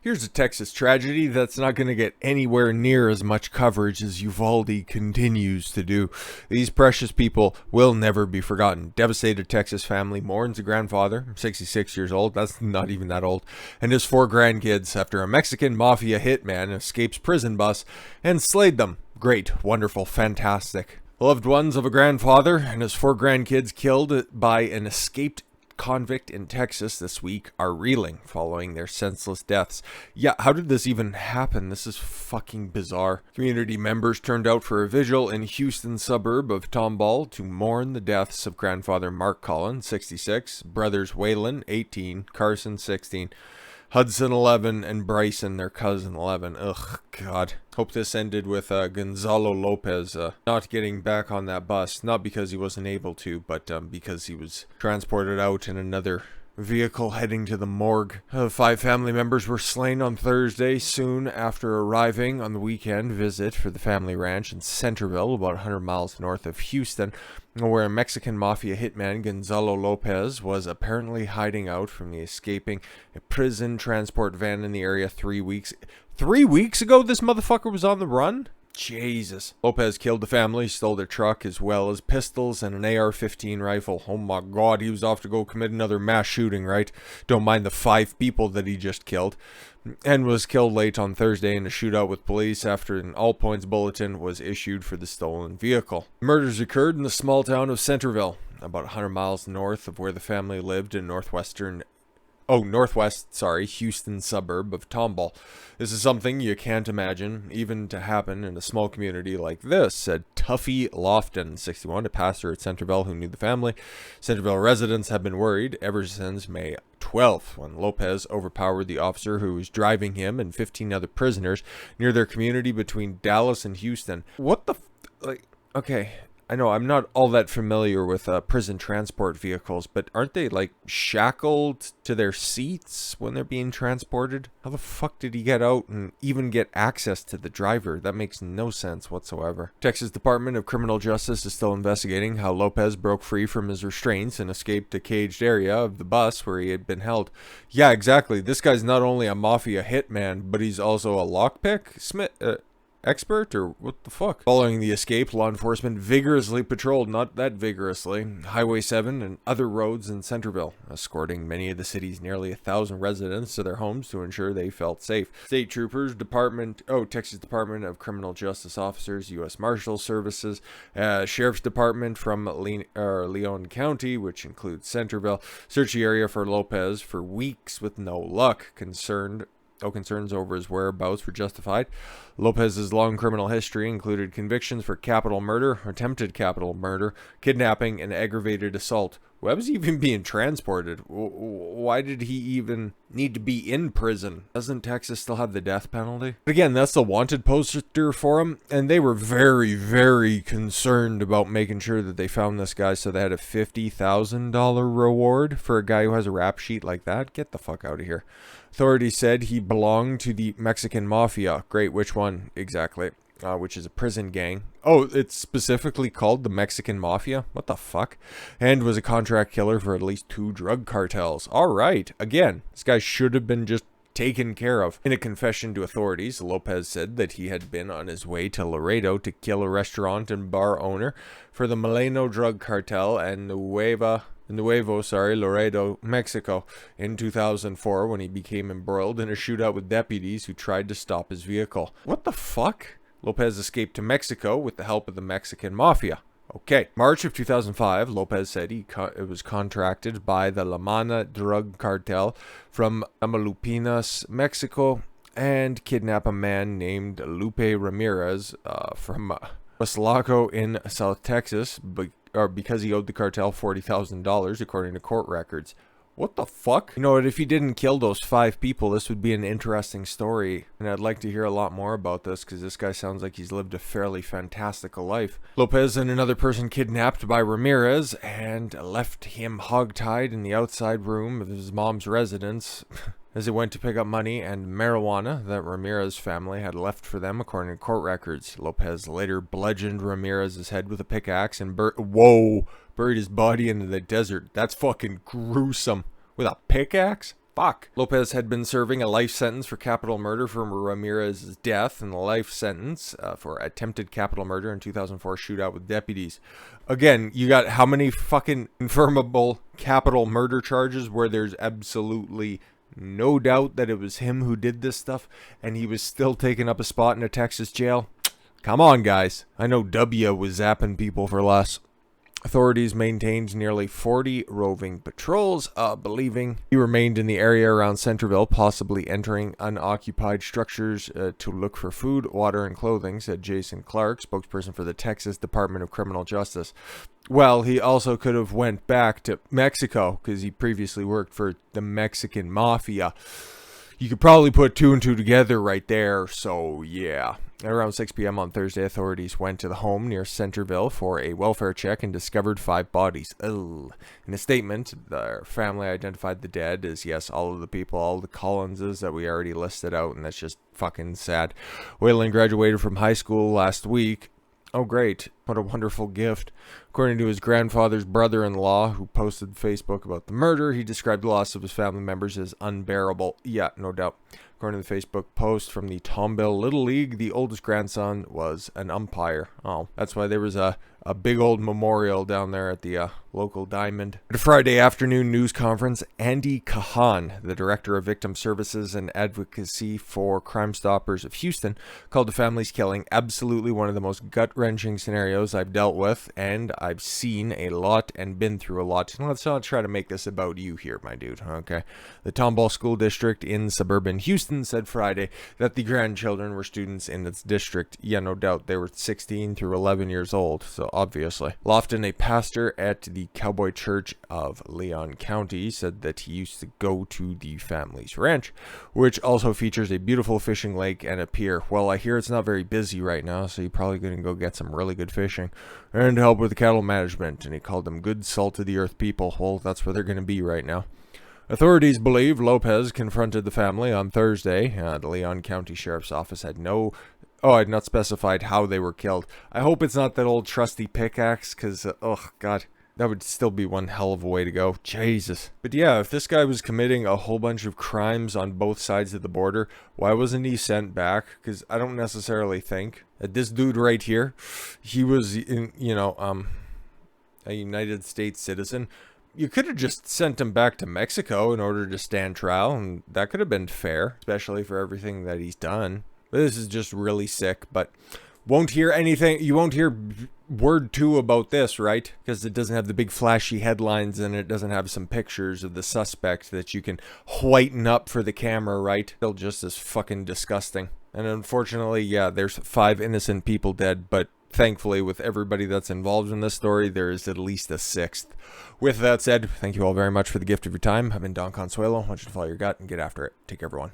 Here's a Texas tragedy that's not going to get anywhere near as much coverage as Uvalde continues to do. These precious people will never be forgotten. Devastated Texas family mourns a grandfather, 66 years old, that's not even that old, and his 4 grandkids after a Mexican Mafia hitman escapes prison bus and slayed them. Great, wonderful, fantastic. The loved ones of a grandfather and his 4 grandkids killed by an escaped convict in Texas this week are reeling following their senseless deaths. Yeah, how did this even happen? This is fucking bizarre. Community members turned out for a vigil in Houston suburb of Tomball to mourn the deaths of grandfather Mark Collins, 66, brothers Waylon, 18, Carson, 16, Hudson, 11, and Bryson, their cousin, 11. Ugh, God. Hope this ended with Gonzalo Lopez not getting back on that bus. Not because he wasn't able to, but because he was transported out in another vehicle heading to the morgue. 5 family members were slain on Thursday, soon after arriving on the weekend visit for the family ranch in Centerville, about 100 miles north of Houston, where a Mexican Mafia hitman, Gonzalo Lopez, was apparently hiding out from the escaping prison transport van in the area 3 weeks. 3 weeks ago, this motherfucker was on the run? Jesus. Lopez killed the family, stole their truck, as well as pistols and an AR-15 rifle. Oh my God, he was off to go commit another mass shooting, right? Don't mind the 5 people that he just killed. And was killed late on Thursday in a shootout with police after an all-points bulletin was issued for the stolen vehicle. Murders occurred in the small town of Centerville, about 100 miles north of where the family lived in northwest, Houston suburb of Tomball. This is something you can't imagine even to happen in a small community like this, said Tuffy Lofton, 61, a pastor at Centerville who knew the family. Centerville residents have been worried ever since May 12th, when Lopez overpowered the officer who was driving him and 15 other prisoners near their community between Dallas and Houston. What the okay. I know I'm not all that familiar with prison transport vehicles, but aren't they like shackled to their seats when they're being transported? How the fuck did he get out and even get access to the driver? That makes no sense whatsoever. Texas Department of Criminal Justice is still investigating how Lopez broke free from his restraints and escaped a caged area of the bus where he had been held. Yeah, exactly. This guy's not only a mafia hitman, but he's also a lockpick expert, or what the fuck? Following the escape, law enforcement vigorously patrolled, not that vigorously, Highway 7 and other roads in Centerville, escorting many of the city's nearly 1,000 residents to their homes to ensure they felt safe. State troopers, Texas Department of Criminal Justice officers, U.S. Marshal Services, Sheriff's Department from Leon County, which includes Centerville, searched the area for Lopez for weeks with no luck. Concerns over his whereabouts were justified. Lopez's long criminal history included convictions for capital murder, attempted capital murder, kidnapping, and aggravated assault. Why was he even being transported? Why did he even need to be in prison? Doesn't Texas still have the death penalty? But again, that's the wanted poster for him, and they were very, very concerned about making sure that they found this guy, so they had a $50,000 reward for a guy who has a rap sheet like that. Get the fuck out of here. Authorities said he belonged to the Mexican Mafia. Great, which one exactly? Which is a prison gang. Oh, it's specifically called the Mexican Mafia? What the fuck? And was a contract killer for at least 2 drug cartels. Alright, again, this guy should have been just taken care of. In a confession to authorities, Lopez said that he had been on his way to Laredo to kill a restaurant and bar owner for the Mileno drug cartel and Nuevo, Laredo, Mexico, in 2004 when he became embroiled in a shootout with deputies who tried to stop his vehicle. What the fuck? Lopez escaped to Mexico with the help of the Mexican Mafia. Okay. March of 2005, Lopez said he was contracted by the La Mana drug cartel from Tamaulipas, Mexico, and kidnap a man named Lupe Ramirez from Weslaco in South Texas because he owed the cartel $40,000 according to court records. What the fuck? You know what, if he didn't kill those 5 people, this would be an interesting story. And I'd like to hear a lot more about this, because this guy sounds like he's lived a fairly fantastical life. Lopez and another person kidnapped by Ramirez and left him hogtied in the outside room of his mom's residence as they went to pick up money and marijuana that Ramirez's family had left for them, according to court records. Lopez later bludgeoned Ramirez's head with a pickaxe and buried his body into the desert. That's fucking gruesome. With a pickaxe? Fuck. Lopez had been serving a life sentence for capital murder for Ramirez's death and a life sentence for attempted capital murder in 2004 shootout with deputies. Again, you got how many fucking confirmable capital murder charges where there's absolutely no doubt that it was him who did this stuff, and he was still taking up a spot in a Texas jail? Come on, guys. I know W was zapping people for less. Authorities maintained nearly 40 roving patrols, believing he remained in the area around Centerville, possibly entering unoccupied structures to look for food, water, and clothing, said Jason Clark, spokesperson for the Texas Department of Criminal Justice. Well, he also could have went back to Mexico, because he previously worked for the Mexican Mafia. You could probably put two and two together right there, so yeah. At around 6 p.m. on Thursday, authorities went to the home near Centerville for a welfare check and discovered 5 bodies. Ugh. In a statement, their family identified the dead as, yes, all of the people, all the Collinses that we already listed out, and that's just fucking sad. Waylon graduated from high school last week. Oh, great. What a wonderful gift. According to his grandfather's brother-in-law, who posted Facebook about the murder, he described the loss of his family members as unbearable. Yeah, no doubt. According to the Facebook post from the Tomball Little League, the oldest grandson was an umpire. Oh, that's why there was a big old memorial down there at the local diamond. At a Friday afternoon news conference, Andy Kahan, the director of victim services and advocacy for Crime Stoppers of Houston, called the family's killing absolutely one of the most gut-wrenching scenarios I've dealt with, and I've seen a lot and been through a lot. And let's not try to make this about you here, my dude, okay? The Tomball School District in suburban Houston said Friday that the grandchildren were students in its district. Yeah, no doubt. They were 16 through 11 years old, so obviously. Lofton, a pastor at the Cowboy Church of Leon County, said that he used to go to the family's ranch, which also features a beautiful fishing lake and a pier. Well, I hear it's not very busy right now, so you're probably going to go get some really good fishing and help with the cattle management, and he called them good salt-of-the-earth people. Well, that's where they're going to be right now. Authorities believe Lopez confronted the family on Thursday. The Leon County Sheriff's Office had not specified how they were killed. I hope it's not that old trusty pickaxe, because, oh, God, that would still be one hell of a way to go. Jesus. But yeah, if this guy was committing a whole bunch of crimes on both sides of the border, why wasn't he sent back? Because I don't necessarily think that this dude right here, he was, a United States citizen. You could have just sent him back to Mexico in order to stand trial, and that could have been fair, especially for everything that he's done. But this is just really sick, but won't hear anything. You won't hear word 2 about this, right? Because it doesn't have the big flashy headlines, and it doesn't have some pictures of the suspect that you can whiten up for the camera, right? Still just as fucking disgusting. And unfortunately, yeah, there's 5 innocent people dead, but thankfully, with everybody that's involved in this story, there is at least a 6th. With that said, thank you all very much for the gift of your time. I've been Don Consuelo. I want you to follow your gut and get after it. Take care, everyone.